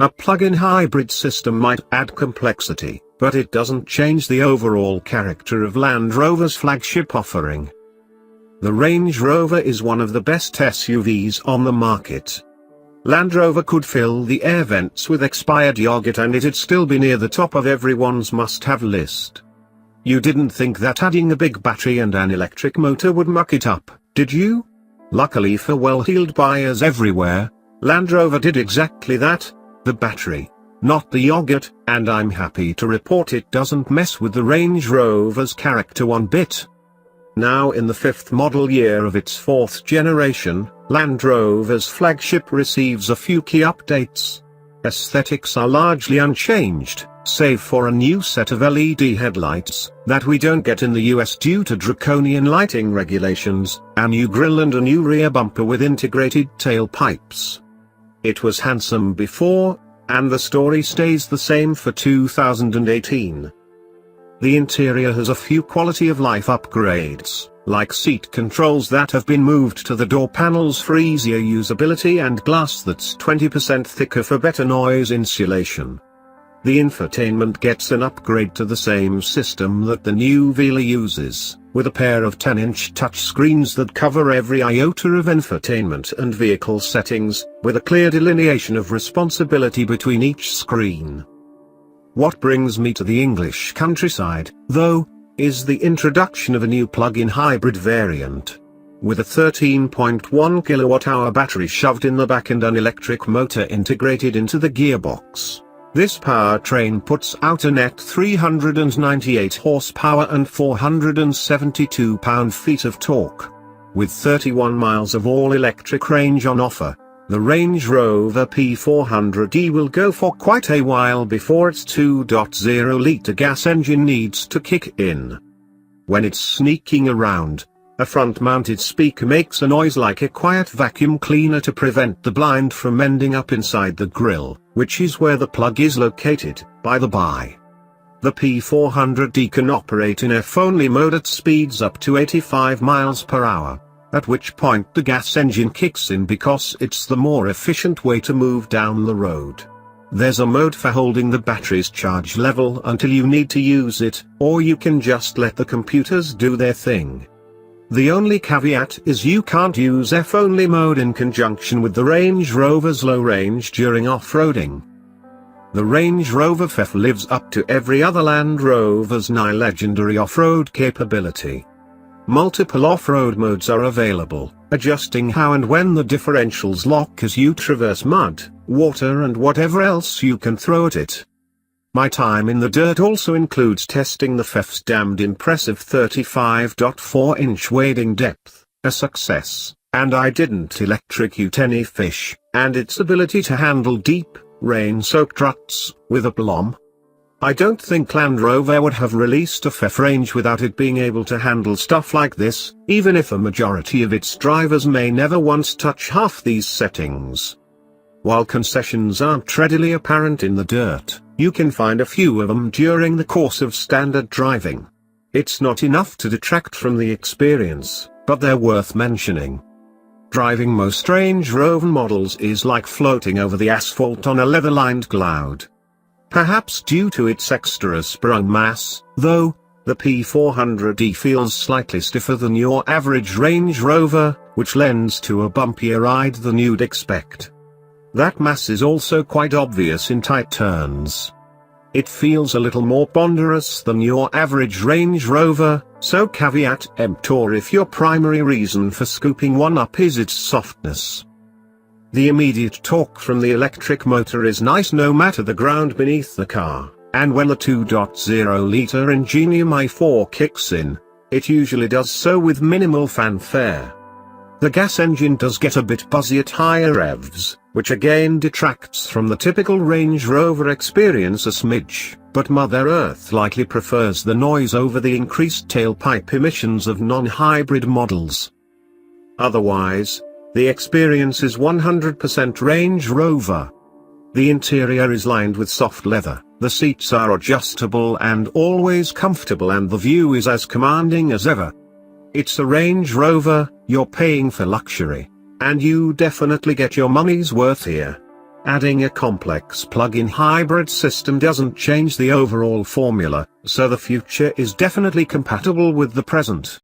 A plug-in hybrid system might add complexity, but it doesn't change the overall character of Land Rover's flagship offering. The Range Rover is one of the best SUVs on the market. Land Rover could fill the air vents with expired yogurt and it'd still be near the top of everyone's must-have list. You didn't think that adding a big battery and an electric motor would muck it up, did you? Luckily for well-heeled buyers everywhere, Land Rover did exactly that. The battery, not the yogurt, and I'm happy to report it doesn't mess with the Range Rover's character one bit. Now in the 5th model year of its 4th generation, Land Rover's flagship receives a few key updates. Aesthetics are largely unchanged, save for a new set of LED headlights that we don't get in the US due to draconian lighting regulations, a new grille and a new rear bumper with integrated tailpipes. It was handsome before, and the story stays the same for 2018. The interior has a few quality of life upgrades, like seat controls that have been moved to the door panels for easier usability and glass that's 20% thicker for better noise insulation. The infotainment gets an upgrade to the same system that the new Velar uses, with a pair of 10-inch touchscreens that cover every iota of infotainment and vehicle settings, with a clear delineation of responsibility between each screen. What brings me to the English countryside, though, is the introduction of a new plug-in hybrid variant. With a 13.1 kWh battery shoved in the back and an electric motor integrated into the gearbox. This powertrain puts out a net 398 horsepower and 472 pound-feet of torque. With 31 miles of all-electric range on offer, the Range Rover P400e will go for quite a while before its 2.0-litre gas engine needs to kick in. When it's sneaking around, a front-mounted speaker makes a noise like a quiet vacuum cleaner to prevent the blind from ending up inside the grille, which is where the plug is located, by the by. The P400e can operate in F-only mode at speeds up to 85 miles per hour, at which point the gas engine kicks in because it's the more efficient way to move down the road. There's a mode for holding the battery's charge level until you need to use it, or you can just let the computers do their thing. The only caveat is you can't use F-only mode in conjunction with the Range Rover's low range during off-roading. The Range Rover F lives up to every other Land Rover's nigh legendary off-road capability. Multiple off-road modes are available, adjusting how and when the differentials lock as you traverse mud, water and whatever else you can throw at it. My time in the dirt also includes testing the FF's damned impressive 35.4-inch wading depth, a success, and I didn't electrocute any fish, and its ability to handle deep, rain-soaked ruts, with aplomb. I don't think Land Rover would have released a FF range without it being able to handle stuff like this, even if a majority of its drivers may never once touch half these settings. While concessions aren't readily apparent in the dirt, you can find a few of them during the course of standard driving. It's not enough to detract from the experience, but they're worth mentioning. Driving most Range Rover models is like floating over the asphalt on a leather-lined cloud. Perhaps due to its extra sprung mass, though, the P400e feels slightly stiffer than your average Range Rover, which lends to a bumpier ride than you'd expect. That mass is also quite obvious in tight turns. It feels a little more ponderous than your average Range Rover, so caveat emptor if your primary reason for scooping one up is its softness. The immediate torque from the electric motor is nice no matter the ground beneath the car, and when the 2.0-litre Ingenium i4 kicks in, it usually does so with minimal fanfare. The gas engine does get a bit buzzy at higher revs, which again detracts from the typical Range Rover experience a smidge, but Mother Earth likely prefers the noise over the increased tailpipe emissions of non-hybrid models. Otherwise, the experience is 100% Range Rover. The interior is lined with soft leather, the seats are adjustable and always comfortable, and the view is as commanding as ever. It's a Range Rover, you're paying for luxury, and you definitely get your money's worth here. Adding a complex plug-in hybrid system doesn't change the overall formula, so the future is definitely compatible with the present.